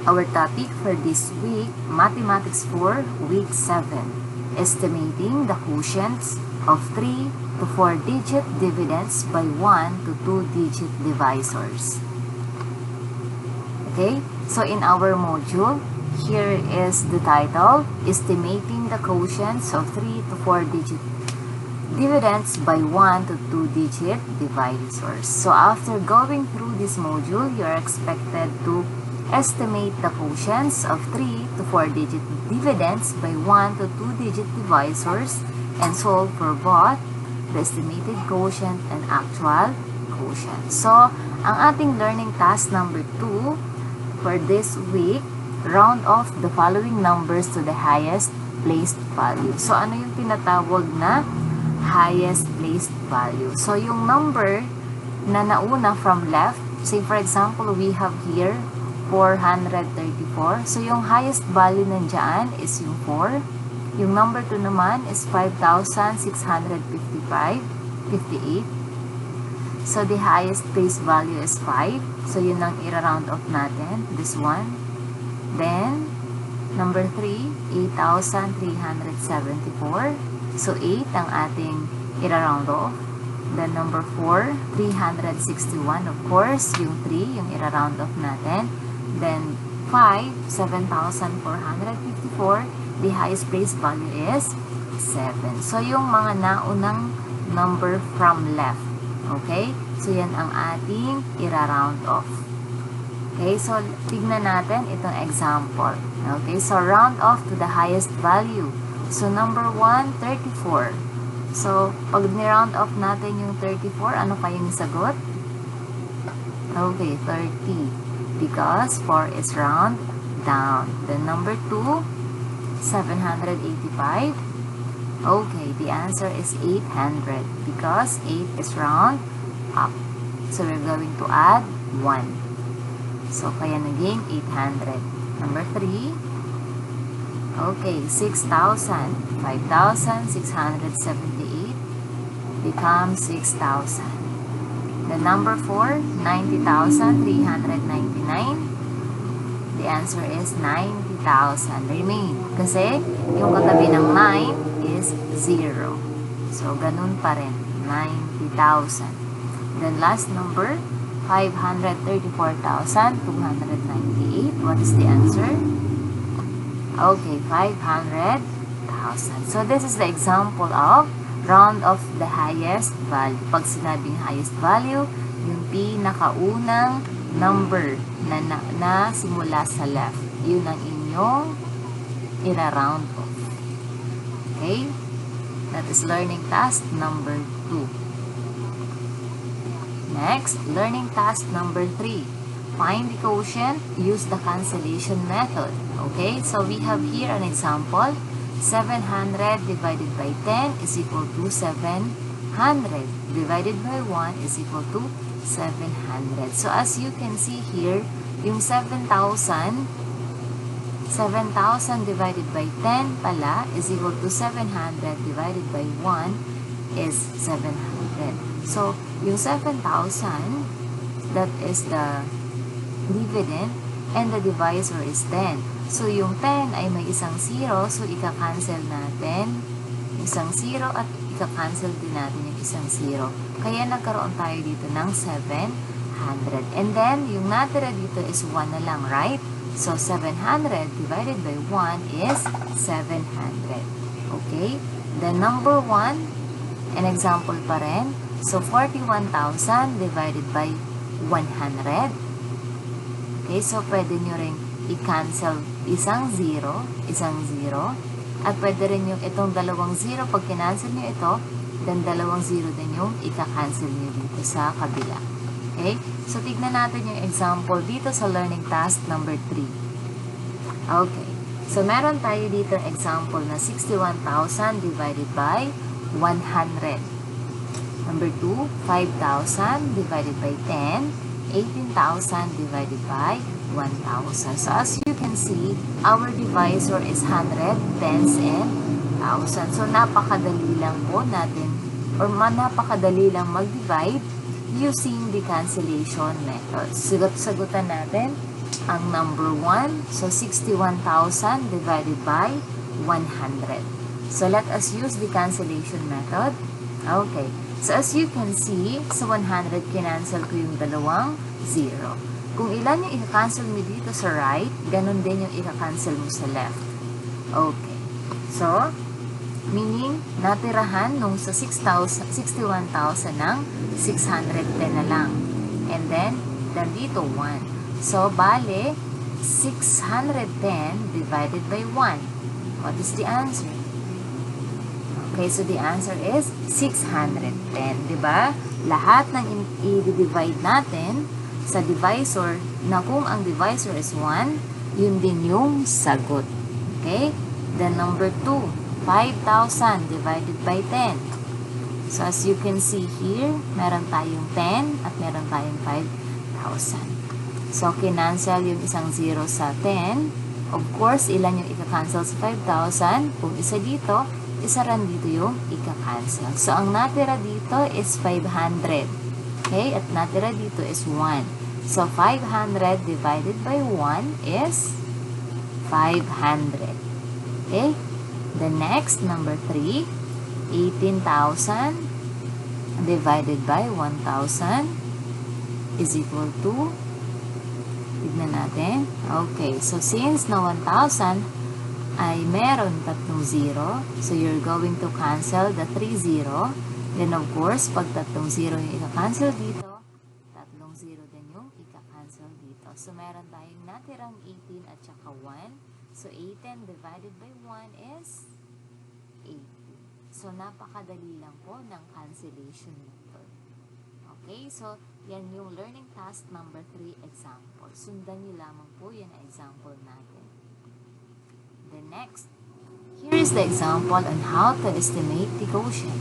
Our topic for this week, Mathematics for Week 7, estimating the quotients of 3 to 4-digit dividends by 1 to 2-digit divisors. Okay, so in our module, here is the title, estimating the quotients of 3 to 4-digit dividends by 1 to 2-digit divisors. So after going through this module, you are expected to estimate the quotients of 3 to 4-digit dividends by 1 to 2-digit divisors and solve for both the estimated quotient and actual quotient. So, ang ating learning task number 2 for this week, round off the following numbers to the highest placed value. So, ano yung tinatawag na highest placed value? So, yung number na nauna from left, say for example, we have here 434. So, yung highest value nandyan is yung 4. Yung number 2 naman is 5,658. So, the highest place value is 5. So, yun ang i-round off natin. This one. Then, number 3, 8,374. So, 8 ang ating i-round off. Then, number 4, 361. Of course, yung 3, yung i-round off natin. Then, 5, 7,454. The highest place value is 7. So, yung mga naunang number from left. Okay? So, yan ang ating i-round off. Okay? So, tignan natin itong example. Okay? So, round off to the highest value. So, number 1, 34. So, pag ni-round off natin yung 34, ano kayong sagot? Okay, 30. Because 4 is round down. Then number 2, 785. Okay, the answer is 800 because 8 is round up. So we're going to add 1. So kaya naging 800. Number 3, okay, 6,000. 5,678 becomes 6,000. The number 4, 90,399. The answer is 90,000. Remain. Kasi, yung katabi ng 9 is 0. So, ganun pa rin. 90,000. Then, last number, 534,298. What is the answer? Okay, 500,000. So, this is the example of round of the highest value. Pag sinabing highest value, yung pinakaunang number na simula sa left. Yun ang inyong ira-round off. Okay? That is learning task number 2. Next, learning task number 3. Find the quotient, use the cancellation method. Okay? So, we have here an example. 700 divided by 10 is equal to 700. Divided by 1 is equal to 700. So, as you can see here, yung 7,000 divided by 10 pala is equal to 700 divided by 1 is 700. So, yung 7,000, that is the dividend, and the divisor is 10. So, yung 10 ay may isang 0. So, ika-cancel natin isang 0 at ika-cancel din natin yung isang 0. Kaya nagkaroon tayo dito ng 700. And then, yung natira dito is 1 na lang, right? So, 700 divided by 1 is 700. Okay? Then, number 1, an example pa rin. So, 41,000 divided by 100. Okay? So, pwede nyo rin i-cancel isang 0, at pwede rin yung itong dalawang 0, pag kinancel nyo ito, then dalawang 0 din yung ika-cancel nyo dito sa kabila. Okay? So, tignan natin yung example dito sa learning task number 3. Okay. So, meron tayo dito example na 61,000 divided by 100. Number 2, 5,000 divided by 10, 18,000 divided by 1,000. So, as you can see, our divisor is 100, tens, and 1,000. So, napakadali lang po natin, or napakadali lang mag-divide using the cancellation method. Sagutan natin ang number 1. So, 61,000 divided by 100. So, let us use the cancellation method. Okay. So, as you can see, sa 100, kinancel ko yung dalawang 0. Kung ilan yung i-cancel mo dito sa right, ganun din yung i-cancel mo sa left. Okay. So, meaning, natirahan nung sa 61,000 ng 610 na lang. And then, dito 1. So, bale, 610 divided by 1. What is the answer? Okay, so the answer is 610, di ba? Lahat ng i-divide natin sa divisor, na kung ang divisor is 1, yun din yung sagot. Okay? Then number 2, 5,000 divided by 10. So as you can see here, meron tayong 10 at meron tayong 5,000. So kinancel yung isang 0 sa 10. Of course, ilan yung ika-cancel sa 5,000? Kung isa dito, isa rin dito yung ika-cancel. So, ang natira dito is 500. Okay? At natira dito is 1. So, 500 divided by 1 is 500. Okay? The next, number 3, 18,000 divided by 1,000 is equal to, tignan natin. Okay. So, since na 1,000 ay meron tatlong 0. So, you're going to cancel the 3 0. Then, of course, pag tatlong 0 yung ika-cancel dito, tatlong 0 din yung ika-cancel dito. So, meron tayong natirang 18 at saka 1. So, 18 divided by 1 is 18. So, napakadali lang po ng cancellation method. Okay? So, yan yung learning task number 3 example. Sundan nyo lamang po yan ang example natin. The next, here is the example on how to estimate the quotient.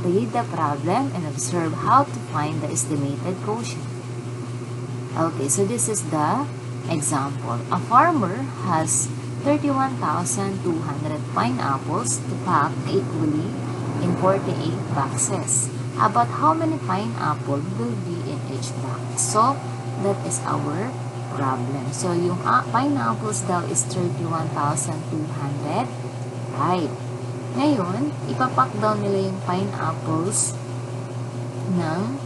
Read the problem and observe how to find the estimated quotient. Okay, so this is the example. A farmer has 31,200 pineapples to pack equally in 48 boxes. About how many pineapple will be in each box? So, that is our problem. So, yung pineapples daw is 31,200. Right. Ngayon, ipapack daw nila yung pineapples ng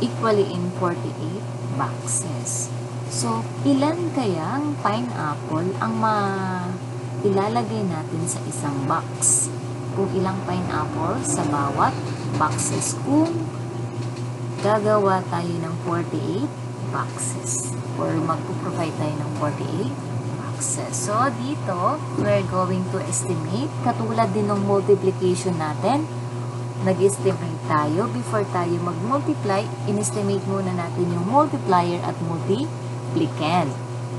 equally in 48 boxes. So, ilan kayang pineapple ang ilalagay natin sa isang box? Kung ilang pineapple sa bawat boxes. Kung gagawa tayo ng 48 boxes. Or magpo-provide tayo ng 48 boxes. So, dito, we're going to estimate. Katulad din ng multiplication natin, nag-estimate tayo. Before tayo mag-multiply, in-estimate muna natin yung multiplier at multiplicand.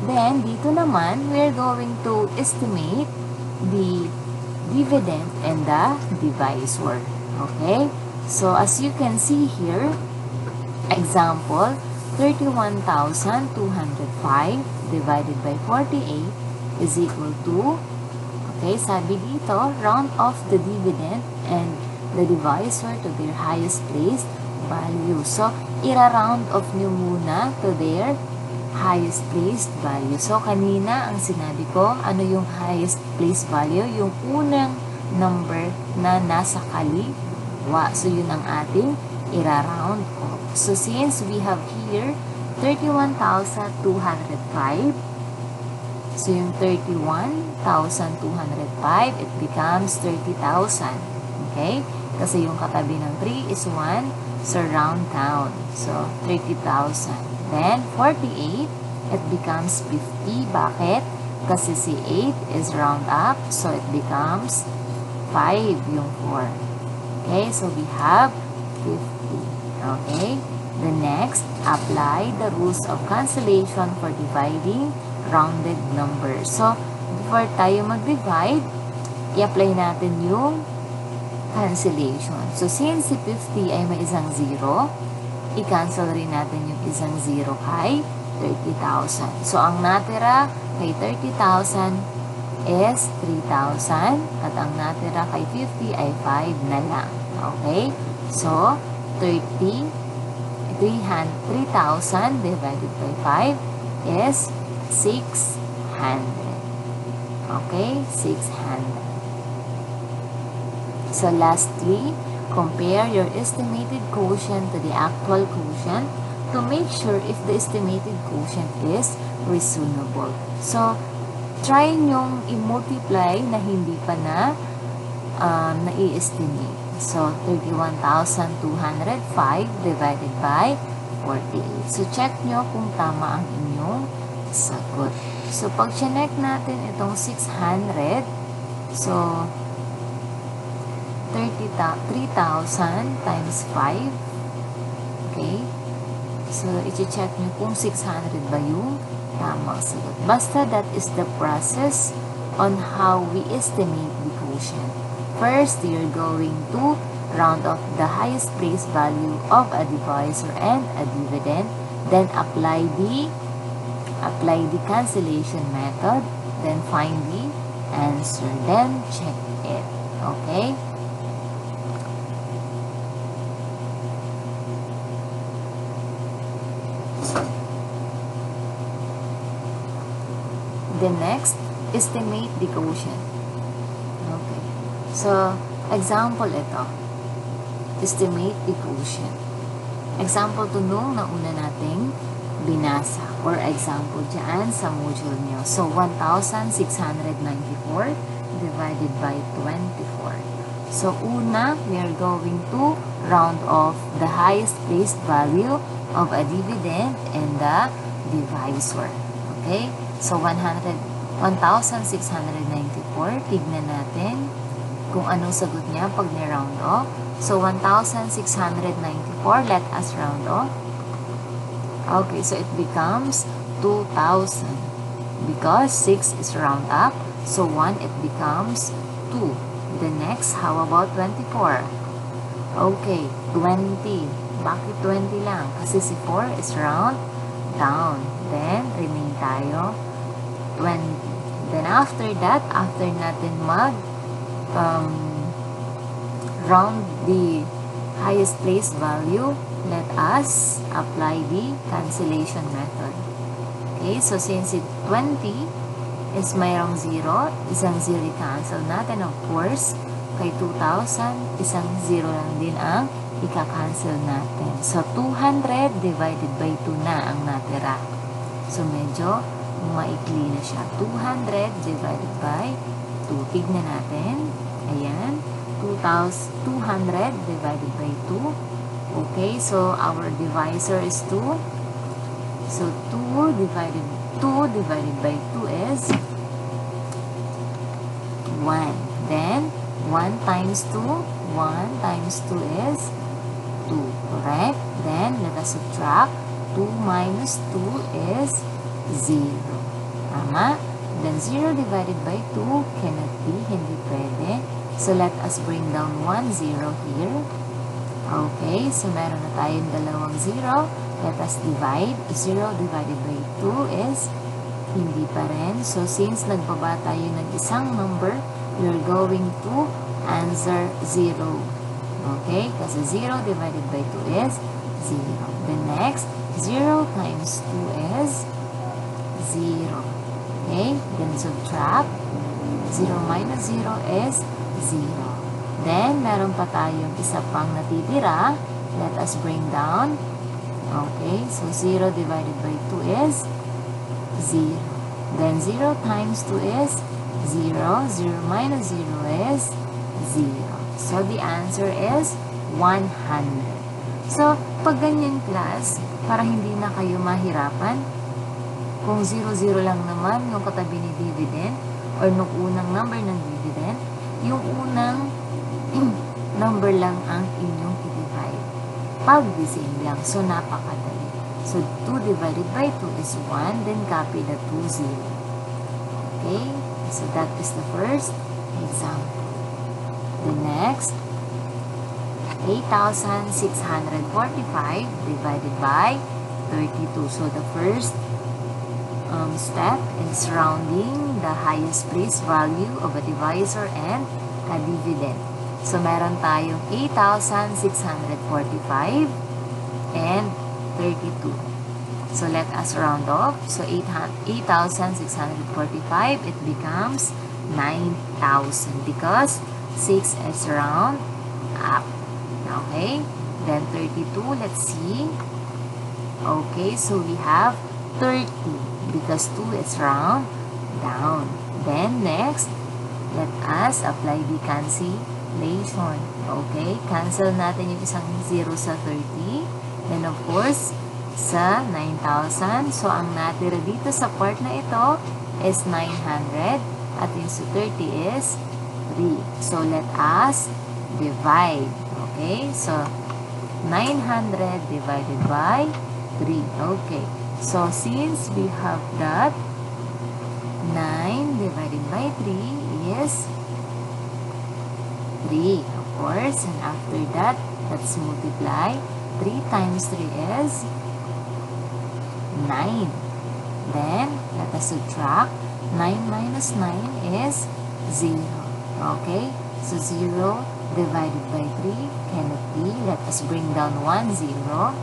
Then, dito naman, we're going to estimate the dividend and the divisor. Okay? So, as you can see here, example, 31,205 divided by 48 is equal to, okay, sabi dito, round off the dividend and the divisor to their highest placed value. So, ira-round off nyo muna to their highest placed value. So, kanina, ang sinabi ko, ano yung highest placed value? Yung unang number na nasa kaliwa. So, yun ang ating ira-round off. So, since we have here 31,205, so yung 31,205, it becomes 30,000. Okay? Kasi yung katabi ng 3 is 1, so round down. So, 30,000. Then, 48, it becomes 50. Bakit? Kasi si 8 is round up, so it becomes 5 yung 4. Okay? So, we have 50. Okay? The next, apply the rules of cancellation for dividing rounded numbers. So, before tayo mag-divide, i-apply natin yung cancellation. So, since si 50 ay may isang 0, i-cancel rin natin yung isang 0 kay 30,000. So, ang natira kay 30,000 is 3,000 at ang natira kay 50 ay 5 na lang. Okay? So, 3,000 divided by 5 is 600. Okay, 600. So lastly, compare your estimated quotient to the actual quotient to make sure if the estimated quotient is reasonable. So, try nyong i-multiply na hindi pa na na-i-estimate. So, 31,205 divided by 48. So, check nyo kung tama ang inyong sagot. So, pag chinek natin itong 600, so, 3,000 times 5. Okay? So, i-check nyo kung 600 ba yung tamang sagot. Basta that is the process on how we estimate the quotient. First, you're going to round off the highest place value of a divisor and a dividend. Then, apply the cancellation method. Then, find the answer. Then, check it. Okay? The next, estimate the quotient. Okay. So, example ito. Estimate the quotient. Example to nung nauna nating binasa. Or example dyan sa module nyo. So, 1,694 divided by 24. So, una, we are going to round off the highest placed value of a dividend and the divisor. Okay? So, 1,694. Tignan natin kung anong sagot niya pag ni-round off. So, 1,694. Let us round off. Okay, so it becomes 2,000. Because 6 is round up. So, 1, it becomes 2. The next, how about 24? Okay, 20. Bakit 20 lang? Kasi si 4 is round down. Then, remain tayo 20. Then after that, after natin mag round the highest place value, let us apply the cancellation method. Okay, so since 20 is mayroong 0, isang 0 i-cancel natin. Of course, kay 2,000, isang 0 lang din ang ika-cancel natin. So, 200 divided by 2 na ang natira. So, medyo maikli na siya. 200 divided by 2. Tignan natin. Ayan. 200 divided by 2. Okay, so our divisor is 2. So, 2 divided by 2 is 1. Then, 1 times 2. 1 times 2 is 2. Correct? Then, let us subtract. 2 minus 2 is 0. Tama? Then, 0 divided by 2 cannot be, hindi pwede. So, let us bring down 1 0 here. Okay, so meron na tayong dalawang 0. Let us divide. 0 divided by 2 is hindi pa rin. So, since nagbaba tayo ng isang number, we're going to answer 0. Okay, kasi 0 divided by 2 is 0. The next, 0 times 2 is 0. Okay, then subtract. 0 minus 0 is 0. Then, meron pa tayong isa pang natitira. Let us bring down. Okay, so 0 divided by 2 is 0. Then, 0 times 2 is 0. 0 minus 0 is 0. So, the answer is 100. So, pag ganyan class, para hindi na kayo mahirapan, kung 0, 0 lang naman yung katabi ni dividend or nung unang number ng dividend, yung unang number lang ang inyong i-divide. Pag-the-same lang. So, napakadali. So, 2 divided by 2 is 1. Then, copy the 2 0. Okay? So, that is the first example. The next, 8,645 divided by 32. So, the first step is rounding the highest place value of a divisor and a dividend. So, meron tayong 8,645 and 32. So let us round off. So 8,645, it becomes 9,000 because 6 is round up. Okay? Then 32, let's see. Okay, so we have 30 because 2 is round down. Then next, let us apply the cancellation. Okay, cancel natin yung isang 0 sa 30. Then of course, sa 9,000. So ang natira dito sa part na ito is 900 at yung sa 30 is 3. So let us divide. Okay, so 900 divided by 3. Okay, so since we have that, 9 divided by 3 is 3, of course. And after that, let's multiply. 3 times 3 is 9. Then, let us subtract. 9 minus 9 is 0. Okay? So, 0 divided by 3 cannot be. Let us bring down 1 0.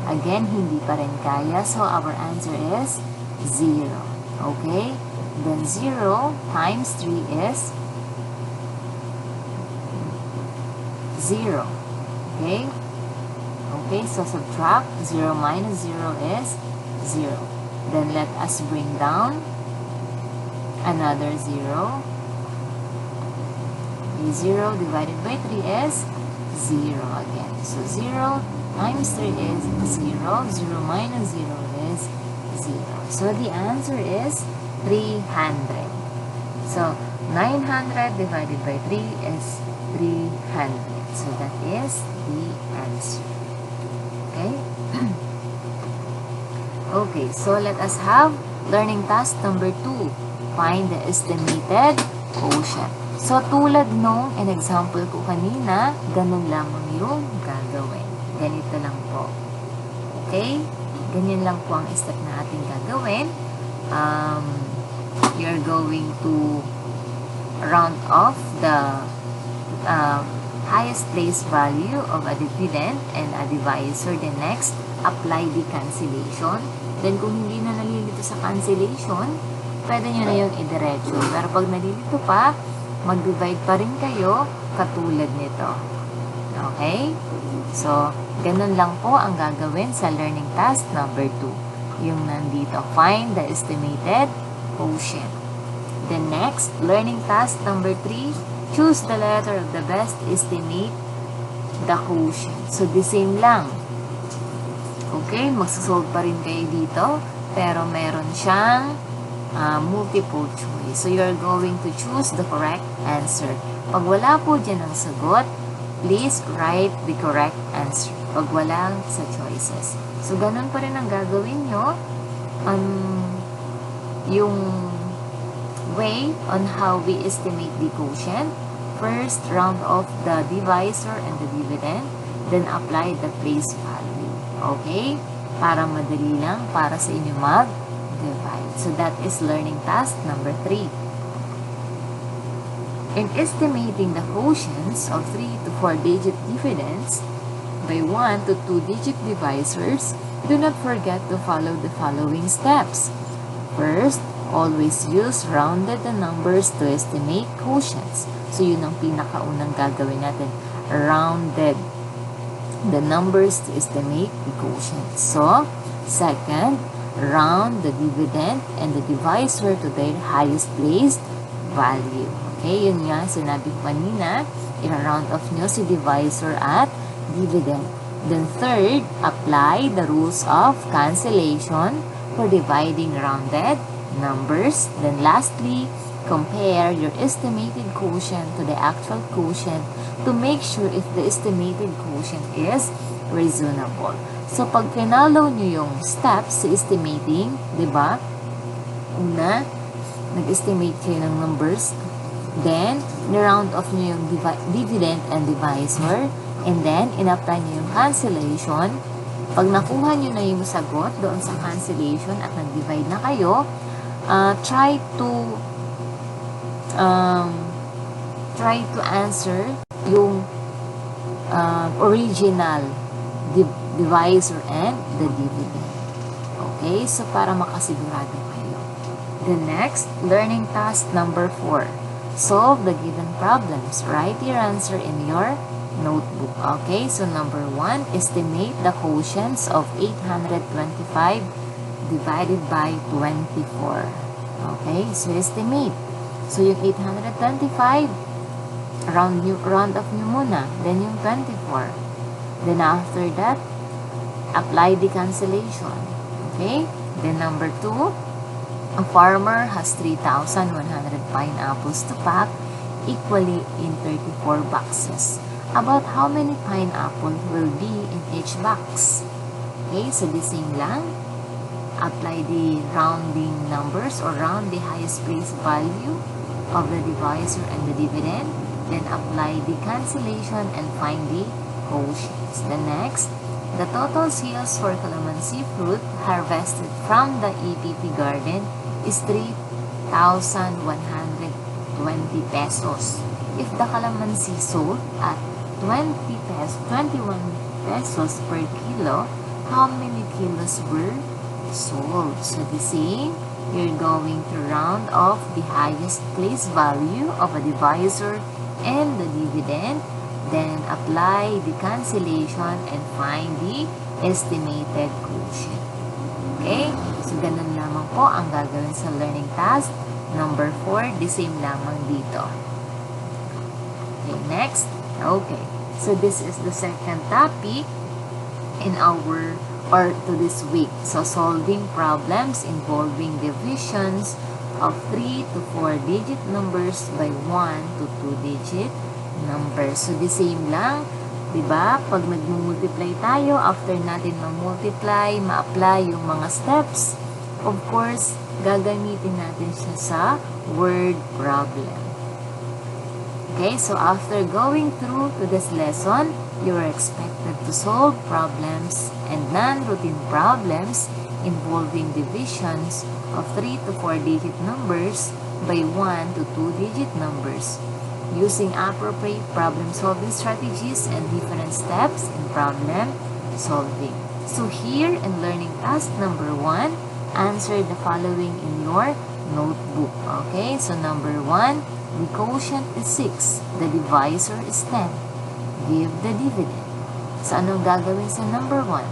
Again, hindi pa rin kaya. So, our answer is 0. Okay? Then, 0 times 3 is 0. Okay? Okay, so subtract. 0 minus 0 is 0. Then let us bring down another 0. Okay, 0 divided by 3 is 0 again. So 0 times 3 is 0. 0 minus 0 is 0. So the answer is 300. So 900 divided by 3 is 300. So that is the answer. Okay? Okay, so let us have learning task number 2. Find the estimated quotient. So tulad nung in example ko kanina, ganun lamang yung gagawin. Ganito lang po. Okay? Ganyan lang po ang step na ating gagawin. You're going to round off the highest place value of a dividend and a divisor. Then next, apply the cancellation. Then kung hindi na nalilito sa cancellation, pwede nyo na yung idiretso. Pero pag nalilito pa, mag-divide pa rin kayo katulad nito. Okay? So, ganun lang po ang gagawin sa learning task number 2. Yung nandito, find the estimated quotient. Then next, learning task number 3, choose the letter of the best, estimate the quotient. So, the same lang. Okay, magsasolve pa rin kayo dito, pero meron siyang multiple choice. So, you're going to choose the correct answer. Pag wala po dyan ang sagot, please write the correct answer. Pag wala sa choices. So, ganun pa rin ang gagawin nyo. Yung way on how we estimate the quotient. First, round off the divisor and the dividend. Then, apply the place value. Okay? Para madali lang, para sa inyo mag-divide. So, that is learning task number 3. In estimating the quotients of 3 to 4-digit dividends by 1 to 2-digit divisors, do not forget to follow the following steps. First, always use rounded the numbers to estimate quotients. So, yun ang pinakaunang gagawin natin. Rounded the numbers to estimate the quotient. So, second, round the dividend and the divisor to their highest placed value. Okay, yun nga, sinabi ko kanina, i-round off nyo si divisor at dividend. Then third, apply the rules of cancellation for dividing rounded numbers. Then lastly, compare your estimated quotient to the actual quotient to make sure if the estimated quotient is reasonable. So, pag pinalo nyo yung steps sa estimating, di ba? Una, nag-estimate kayo ng numbers. Then, ni-round off nyo yung dividend and divisor. And then, in-apply nyo yung cancellation. Pag nakuha nyo na yung sagot doon sa cancellation at nag-divide na kayo, try to answer yung original divisor and the dividend. Okay, so para makasigurado kayo. The next, learning task number 4. Solve the given problems. Write your answer in your notebook. Okay, so number 1, estimate the quotients of 825 divided by 24. Okay, so estimate. So yung 825, round off nyo muna. Then yung 24. Then after that, apply the cancellation. Okay, then number 2, a farmer has 3,100 pineapples to pack equally in 34 boxes. About how many pineapple will be in each box? Okay, so the same lang. Apply the rounding numbers or round the highest place value of the divisor and the dividend. Then apply the cancellation and find the quotients. The next, the total sales for calamansi fruit harvested from the EPP garden is 3,120 pesos. If the calamansi sold at 21 pesos per kilo, how many kilos were sold? So the same, you're going to round off the highest place value of a divisor and the dividend, then apply the cancellation and find the estimated quotient. Okay? So, ganun lamang po ang gagawin sa learning task. Number 4, the same lamang dito. Okay, next. Okay. So, this is the second topic in our, or to this week. So, solving problems involving divisions of 3 to 4 digit numbers by 1 to 2 digit numbers. So, the same lang. Diba? Pag nag-multiply tayo, after natin mag-multiply, ma-apply yung mga steps, of course, gagamitin natin siya sa word problem. Okay, so after going through to this lesson, you are expected to solve problems and non-routine problems involving divisions of 3 to 4 digit numbers by 1 to 2 digit numbers, using appropriate problem-solving strategies and different steps in problem solving. So here in learning task number 1, answer the following in your notebook. Okay, so number 1, the quotient is 6, the divisor is 10. Give the dividend. So anong gagawin sa number 1?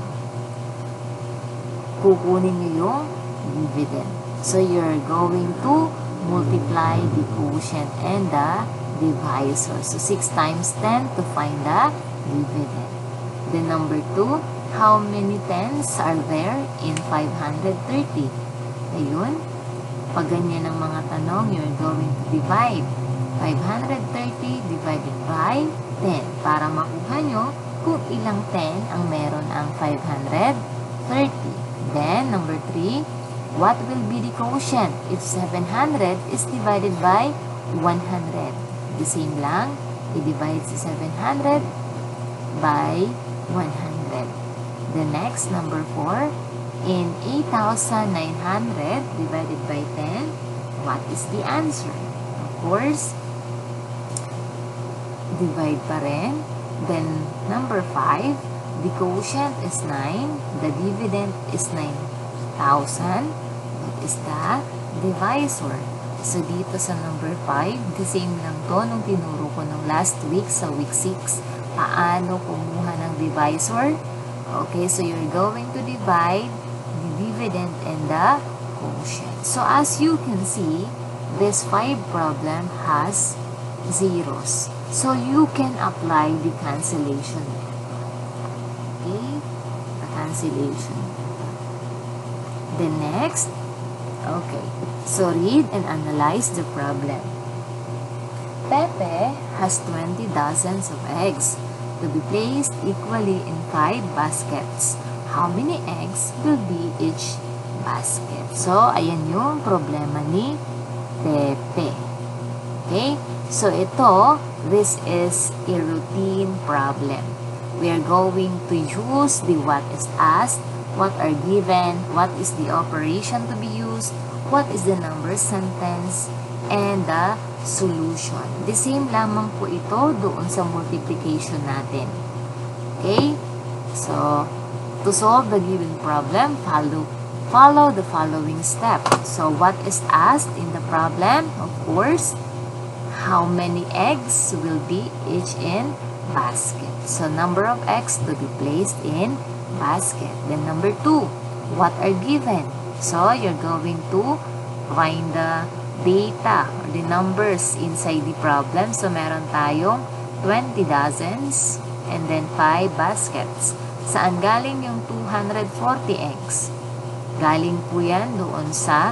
Kukunin nyo yung dividend. So you're going to multiply the quotient and the divisor. So 6 times 10 to find the dividend. Then number 2, how many tens are there in 530? Ayun. Pag ganyan ang mga tanong, you're going to divide 530 divided by 10 para makuha nyo kung ilang 10 ang meron ang 530. Then number 3, what will be the quotient if 700 is divided by 100? The same lang, i-divide si 700 by 100. The next, number 4, in 8,900 divided by 10, what is the answer? Of course, divide pa rin. Then, number 5, the quotient is 9, the dividend is 9,000. What is the divisor? So, dito sa number 5, the same lang to nung tinuro ko nung last week sa week 6. Paano kumuha ng divisor? Okay, so you're going to divide the dividend and the quotient. So, as you can see, this 5 problem has zeros. So, you can apply the cancellation method. Okay, the cancellation method. The next, okay, so read and analyze the problem. Pepe has 20 dozens of eggs to be placed equally in 5 baskets. How many eggs will be each basket? So, ayan yung problema ni Pepe. Okay? So, ito, this is a routine problem. We are going to use the what is asked, what are given, what is the operation to be used, what is the number sentence, and the solution. The same lamang po ito doon sa multiplication natin. Okay? So, to solve the given problem, follow follow the following step. So what is asked in the problem? Of course, how many eggs will be each in basket? So number of eggs to be placed in basket. Then number 2, what are given? So you're going to find the data or the numbers inside the problem. So meron tayong 20 dozens and then 5 baskets. Saan galing yung 240 eggs? Galing po yan doon sa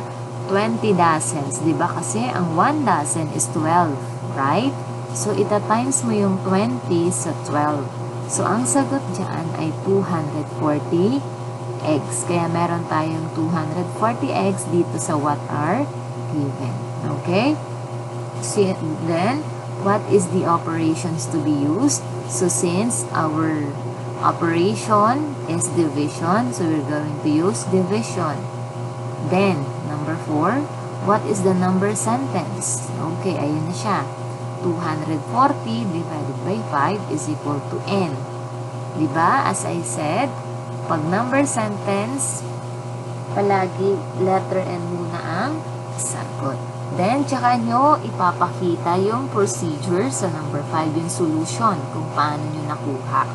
20 dozens. Diba kasi ang 1 dozen is 12, right? So ita-times mo yung 20 sa 12. So ang sagot dyan ay 240 eggs. Kaya meron tayong 240 eggs dito sa what are given. Okay? So then, what is the operations to be used? So since our operation is division, so we're going to use division. Then, number 4, what is the number sentence? Okay, ayun na siya. 240 divided by 5 is equal to n. Diba? As I said, pag number sentence, palagi letter n muna ang sagot. Then, tsaka nyo ipapakita yung procedure sa number 5, yung solution, kung paano nyo nakuha.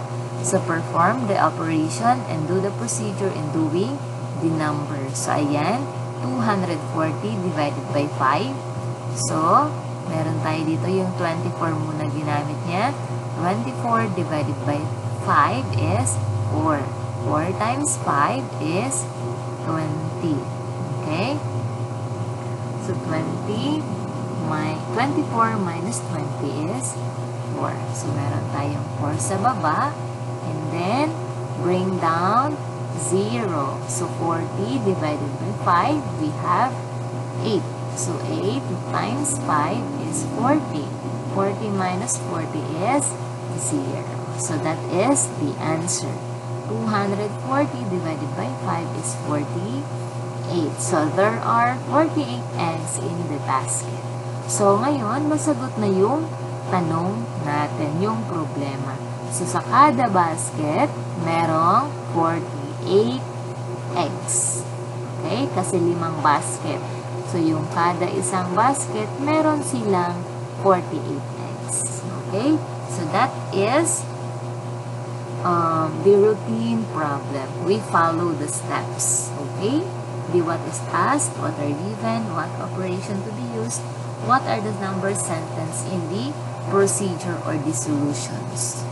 So, perform the operation and do the procedure in doing the number. So, ayan, 240 divided by 5. So, meron tayo dito yung 24 muna ginamit niya. 24 divided by 5 is 4. 4 times 5 is 20. Okay? So, 24 minus 20 is 4. So, meron tayong 4 sa baba. And then, bring down 0. So, 40 divided by 5, we have 8. So, 8 times 5 is 40. 40 minus 40 is 0. So, that is the answer. 240 divided by 5 is 48. So, there are 48 eggs in the basket. So, ngayon, masagot na yung tanong natin, yung problema. So, sa kada basket, merong 48 eggs. Okay? Kasi 5 basket. So, yung kada isang basket, meron silang 48 eggs. Okay? So, that is the routine problem. We follow the steps. Okay? The what is asked, what are given, what operation to be used, what are the number sentence in the procedure or the solutions.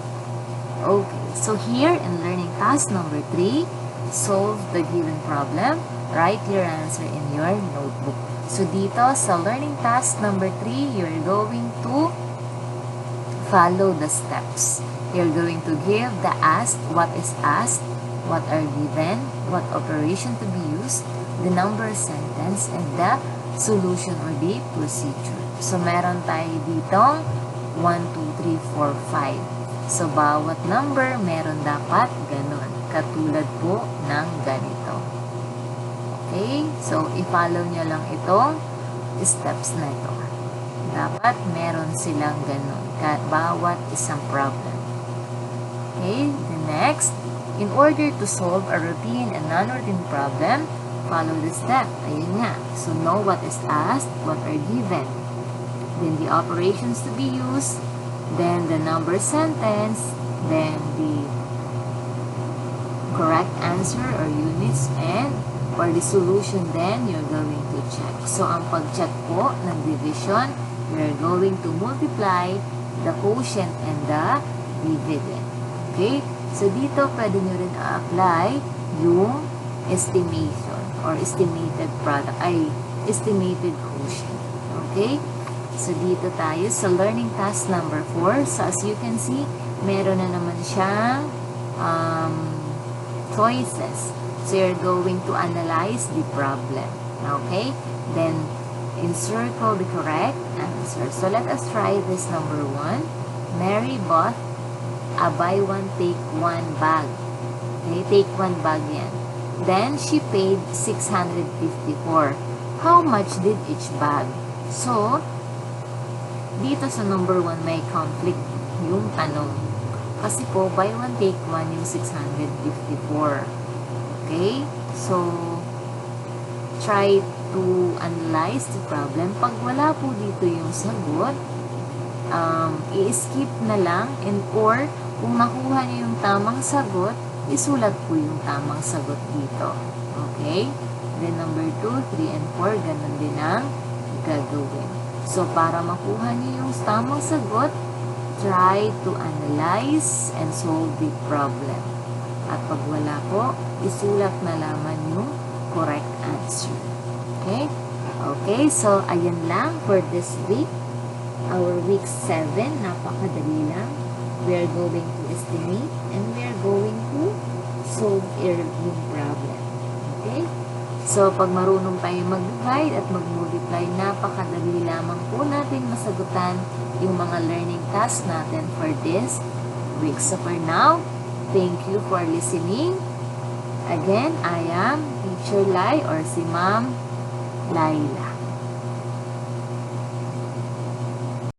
Okay, so here in learning task number 3, solve the given problem, write your answer in your notebook. So dito sa learning task number 3, you're going to follow the steps. You're going to give the asked, what is asked, what are given, what operation to be used, the number sentence, and the solution or the procedure. So, meron tayo ditong 1, 2, 3, 4, 5. So, bawat number, meron dapat ganun. Katulad po ng ganito. Okay? So, i-follow nyo lang itong steps na ito. Dapat meron silang ganun. Bawat isang problem. Okay? The next, in order to solve a routine and non-routine problem, follow the step. Ayun nga. So, know what is asked, what are given. Then, the operations to be used. Then, the number sentence. Then, the correct answer or units. And, for the solution, then, you're going to check. So, ang pag-check po ng division, you're going to multiply the quotient and the dividend. Okay? So, dito, pwede nyo rin a-apply yung estimation or estimated product, estimated quotient. Okay? So, dito tayo sa learning task number 4. So, as you can see, meron na naman siyang choices. So, you're going to analyze the problem. Okay? Then, encircle the correct answer. So, let us try this number 1. Mary bought a buy one, take one bag. Okay? Take one bag yan. Then, she paid 654. How much did each bag? So, dito sa number 1 may conflict yung tanong. Kasi po, buy one, take one yung 654. Okay? So, try to analyze the problem. Pag wala po dito yung sagot, i-skip na lang, and or kung nakuha niyo yung tamang sagot, isulat po yung tamang sagot dito. Okay? Then number 2, 3, and 4, ganun din ang gagawin. So, para makuha niyo yung tamang sagot, try to analyze and solve the problem. At pag wala po, isulat na lamang yung correct answer. Okay? Okay, so ayan lang for this week. Our week 7, napakadali lang. We are going to estimate and we are going to solve yung problem. Okay? So, pag marunong tayo mag-divide at mag-multiply, napakadali lamang po natin masagutan yung mga learning tasks natin for this week. So, for now, thank you for listening. Again, I am Teacher Lai or si Ma'am Laila.